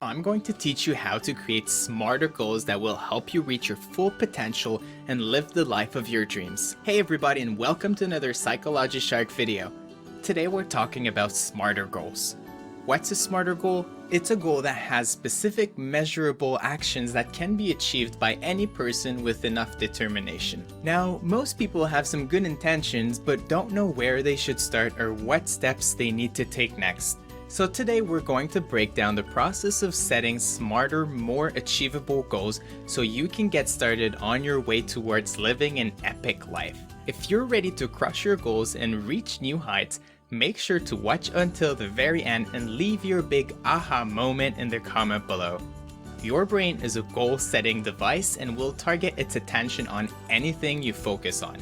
I'm going to teach you how to create smarter goals that will help you reach your full potential and live the life of your dreams. Hey everybody, and welcome to another Psychology Shark video. Today we're talking about smarter goals. What's a smarter goal? It's a goal that has specific measurable actions that can be achieved by any person with enough determination. Now, most people have some good intentions but don't know where they should start or what steps they need to take next. So today we're going to break down the process of setting smarter, more achievable goals so you can get started on your way towards living an epic life. If you're ready to crush your goals and reach new heights, make sure to watch until the very end and leave your big aha moment in the comment below. Your brain is a goal-setting device and will target its attention on anything you focus on.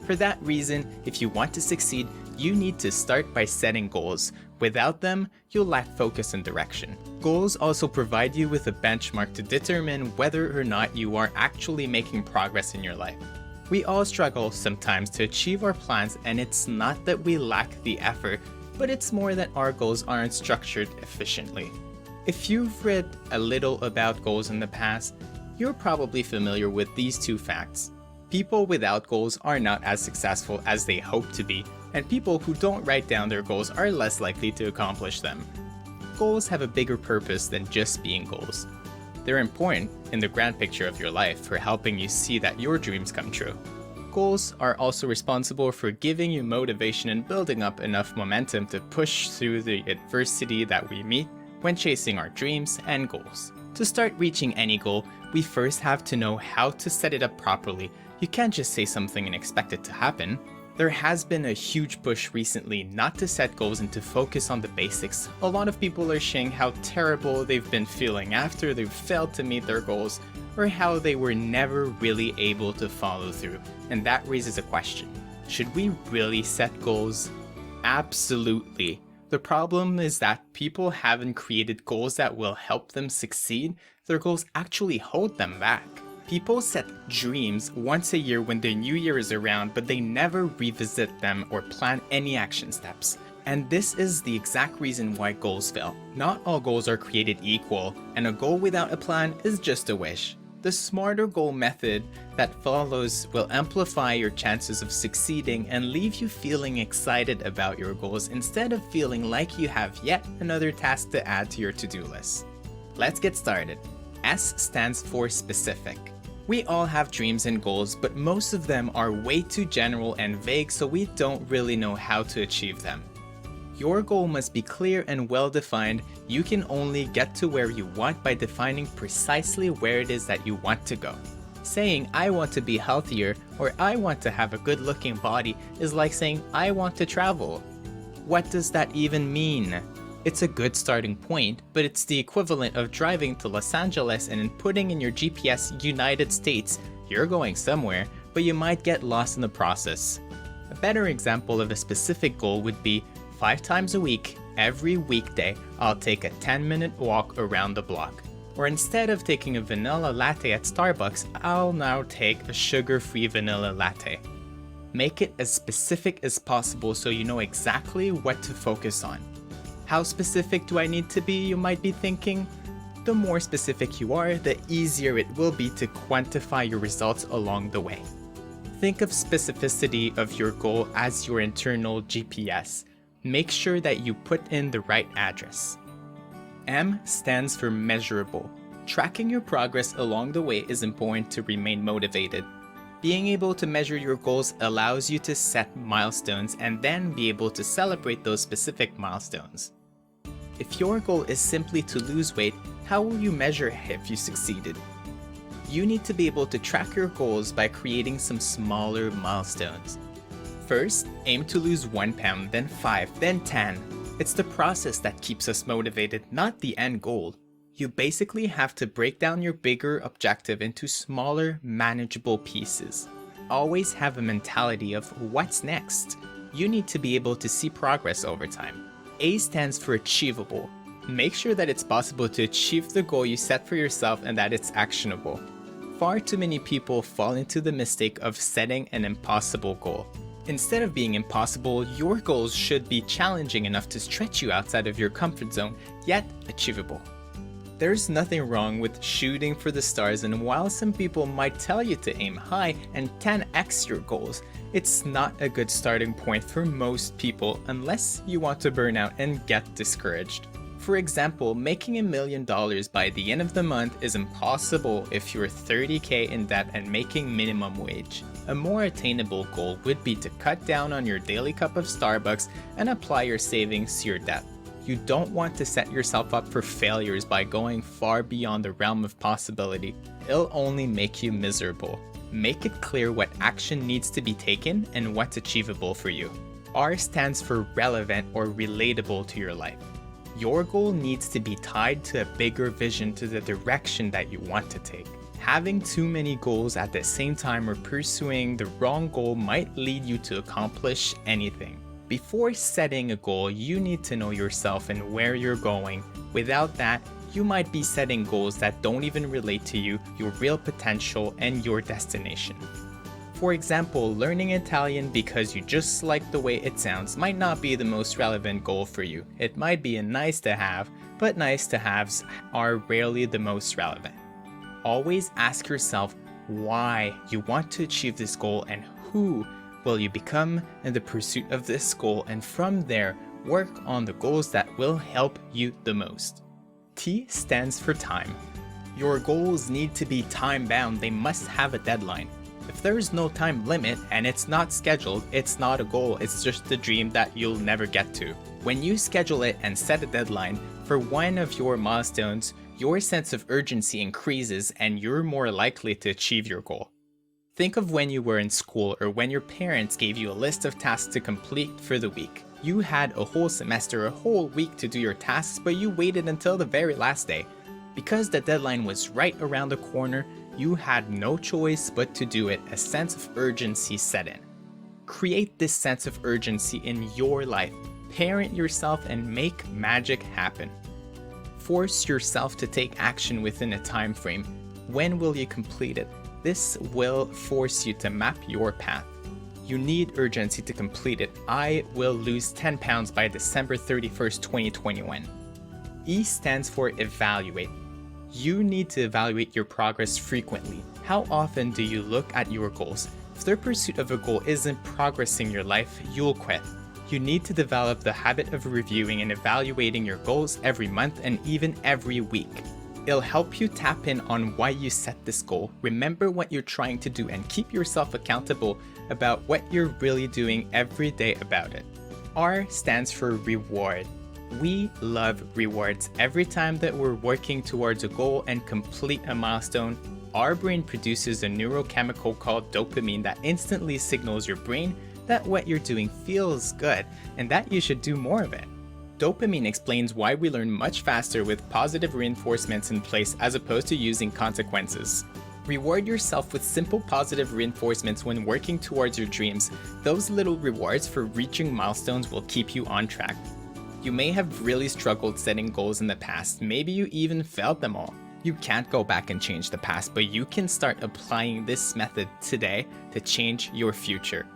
For that reason, if you want to succeed, you need to start by setting goals. Without them, you'll lack focus and direction. Goals also provide you with a benchmark to determine whether or not you are actually making progress in your life. We all struggle sometimes to achieve our plans, and it's not that we lack the effort, but it's more that our goals aren't structured efficiently. If you've read a little about goals in the past, you're probably familiar with these two facts. People without goals are not as successful as they hope to be, and people who don't write down their goals are less likely to accomplish them. Goals have a bigger purpose than just being goals. They're important in the grand picture of your life for helping you see that your dreams come true. Goals are also responsible for giving you motivation and building up enough momentum to push through the adversity that we meet when chasing our dreams and goals. To start reaching any goal, we first have to know how to set it up properly. You can't just say something and expect it to happen. There has been a huge push recently not to set goals and to focus on the basics. A lot of people are sharing how terrible they've been feeling after they've failed to meet their goals, or how they were never really able to follow through. And that raises a question. Should we really set goals? Absolutely. The problem is that people haven't created goals that will help them succeed. Their goals actually hold them back. People set dreams once a year when the new year is around, but they never revisit them or plan any action steps. And this is the exact reason why goals fail. Not all goals are created equal, and a goal without a plan is just a wish. The smarter goal method that follows will amplify your chances of succeeding and leave you feeling excited about your goals instead of feeling like you have yet another task to add to your to-do list. Let's get started. S stands for specific. We all have dreams and goals, but most of them are way too general and vague, so we don't really know how to achieve them. Your goal must be clear and well-defined. You can only get to where you want by defining precisely where it is that you want to go. Saying, I want to be healthier, or I want to have a good-looking body is like saying, I want to travel. What does that even mean? It's a good starting point, but it's the equivalent of driving to Los Angeles and then putting in your GPS United States. You're going somewhere, but you might get lost in the process. A better example of a specific goal would be 5 times a week, every weekday, I'll take a 10-minute walk around the block. Or instead of taking a vanilla latte at Starbucks, I'll now take a sugar-free vanilla latte. Make it as specific as possible so you know exactly what to focus on. How specific do I need to be, you might be thinking? The more specific you are, the easier it will be to quantify your results along the way. Think of specificity of your goal as your internal GPS. Make sure that you put in the right address. M stands for measurable. Tracking your progress along the way is important to remain motivated. Being able to measure your goals allows you to set milestones and then be able to celebrate those specific milestones. If your goal is simply to lose weight, how will you measure if you succeeded? You need to be able to track your goals by creating some smaller milestones. First, aim to lose 1 pound, then 5, then 10. It's the process that keeps us motivated, not the end goal. You basically have to break down your bigger objective into smaller, manageable pieces. Always have a mentality of what's next. You need to be able to see progress over time. A stands for achievable. Make sure that it's possible to achieve the goal you set for yourself and that it's actionable. Far too many people fall into the mistake of setting an impossible goal. Instead of being impossible, your goals should be challenging enough to stretch you outside of your comfort zone, yet achievable. There's nothing wrong with shooting for the stars, and while some people might tell you to aim high and 10x your goals, it's not a good starting point for most people unless you want to burn out and get discouraged. For example, making $1 million by the end of the month is impossible if you're $30,000 in debt and making minimum wage. A more attainable goal would be to cut down on your daily cup of Starbucks and apply your savings to your debt. You don't want to set yourself up for failures by going far beyond the realm of possibility. It'll only make you miserable. Make it clear what action needs to be taken and what's achievable for you. R stands for relevant or relatable to your life. Your goal needs to be tied to a bigger vision, to the direction that you want to take. Having too many goals at the same time or pursuing the wrong goal might lead you to accomplish anything. Before setting a goal, you need to know yourself and where you're going. Without that, you might be setting goals that don't even relate to you, your real potential, and your destination. For example, learning Italian because you just like the way it sounds might not be the most relevant goal for you. It might be a nice to have, but nice to haves are rarely the most relevant. Always ask yourself why you want to achieve this goal and who will you become in the pursuit of this goal, and from there, work on the goals that will help you the most. T stands for time. Your goals need to be time-bound. They must have a deadline. If there is no time limit and it's not scheduled, it's not a goal, it's just a dream that you'll never get to. When you schedule it and set a deadline for one of your milestones, your sense of urgency increases and you're more likely to achieve your goal. Think of when you were in school or when your parents gave you a list of tasks to complete for the week. You had a whole semester, a whole week to do your tasks, but you waited until the very last day. Because the deadline was right around the corner, you had no choice but to do it. A sense of urgency set in. Create this sense of urgency in your life. Parent yourself and make magic happen. Force yourself to take action within a time frame. When will you complete it? This will force you to map your path. You need urgency to complete it. I will lose 10 pounds by December 31st, 2021. E stands for evaluate. You need to evaluate your progress frequently. How often do you look at your goals? If the pursuit of a goal isn't progressing your life, you'll quit. You need to develop the habit of reviewing and evaluating your goals every month and even every week. It'll help you tap in on why you set this goal, remember what you're trying to do, and keep yourself accountable about what you're really doing every day about it. R stands for reward. We love rewards. Every time that we're working towards a goal and complete a milestone, our brain produces a neurochemical called dopamine that instantly signals your brain that what you're doing feels good and that you should do more of it. Dopamine explains why we learn much faster with positive reinforcements in place as opposed to using consequences. Reward yourself with simple positive reinforcements when working towards your dreams. Those little rewards for reaching milestones will keep you on track. You may have really struggled setting goals in the past, maybe you even failed them all. You can't go back and change the past, but you can start applying this method today to change your future.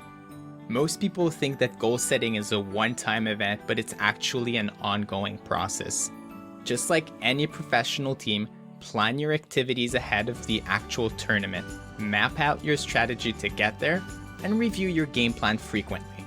Most people think that goal setting is a one-time event, but it's actually an ongoing process. Just like any professional team, plan your activities ahead of the actual tournament, map out your strategy to get there, and review your game plan frequently.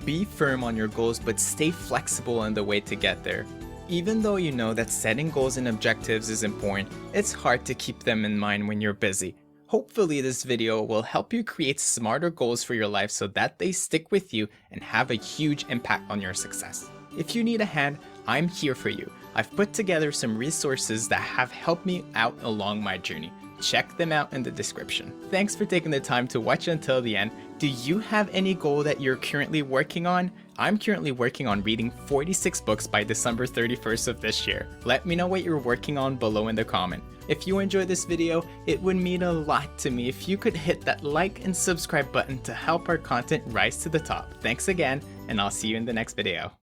Be firm on your goals, but stay flexible in the way to get there. Even though you know that setting goals and objectives is important, it's hard to keep them in mind when you're busy. Hopefully this video will help you create smarter goals for your life so that they stick with you and have a huge impact on your success. If you need a hand, I'm here for you. I've put together some resources that have helped me out along my journey. Check them out in the description. Thanks for taking the time to watch until the end. Do you have any goal that you're currently working on? I'm currently working on reading 46 books by December 31st of this year. Let me know what you're working on below in the comment. If you enjoyed this video, it would mean a lot to me if you could hit that like and subscribe button to help our content rise to the top. Thanks again, and I'll see you in the next video.